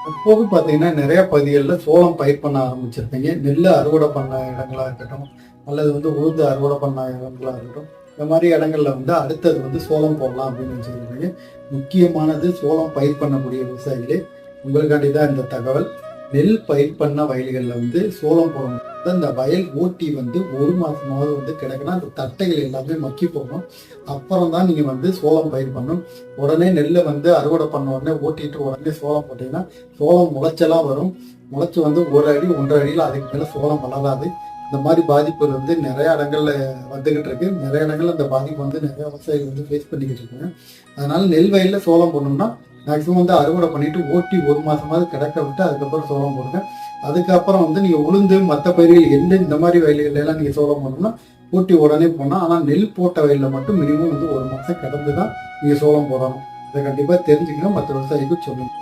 இப்போது பார்த்தீங்கன்னா நிறைய பகுதிகளில் சோளம் பயிர் பண்ண ஆரம்பிச்சிருப்பீங்க. நெல் அறுவடை பண்ண இடங்களா இருக்கட்டும், அல்லது உளுந்து அறுவடை பண்ண இடங்களா இருக்கட்டும், இந்த மாதிரி இடங்கள்ல அடுத்தது சோளம் போடலாம் அப்படின்னு நினைச்சிருக்கீங்க. முக்கியமானது சோளம் பயிர் பண்ணக்கூடிய விவசாயிகளே, உங்களுக்காண்டி தான் இந்த தகவல். நெல் பயிர் பண்ண வயல்களில் சோளம் போடணும். இந்த வயல் ஓட்டி ஒரு மாசமாவது கிடக்குன்னா அந்த தட்டைகள் எல்லாமே மக்கி போகணும். அப்புறம் தான் நீங்க சோளம் பயிர் பண்ணணும். உடனே நெல்லை அறுவடை பண்ண உடனே ஓட்டிட்டு உடனே சோளம் போட்டீங்கன்னா சோளம் முளைச்செல்லாம் வரும். முளைச்சு 1 அடி 1.5 அடியில் அதுக்கு மேல சோளம் வளராது. இந்த மாதிரி பாதிப்புகள் நிறைய இடங்கள்ல வந்துகிட்டு இருக்கு. நிறைய இடங்கள்ல இந்த பாதிப்பு நிறைய விவசாயிகள் ஃபேஸ் பண்ணிக்கிட்டு இருக்காங்க. அதனால நெல் வயல்ல சோளம் போடணும்னா மேக்சிமம் அறுவடை பண்ணிட்டு ஓட்டி 1 மாசமாவது கிடக்க விட்டு அதுக்கப்புறம் சோளம் போடுங்க. அதுக்கப்புறம் நீங்க உளுந்து மற்ற பயிர்கள் இந்த மாதிரி வயல்கள் எல்லாம் நீங்க சோளம் போடணும்னா ஓட்டி உடனே போடணும். ஆனா நெல் போட்ட வயல்ல மட்டும் மினிமம் 1 மாசம் கிடந்துதான் நீங்க சோளம் போடணும். இதை கண்டிப்பா தெரிஞ்சுக்கணும். மற்ற விவசாயிகளுக்கு சொல்லுங்க.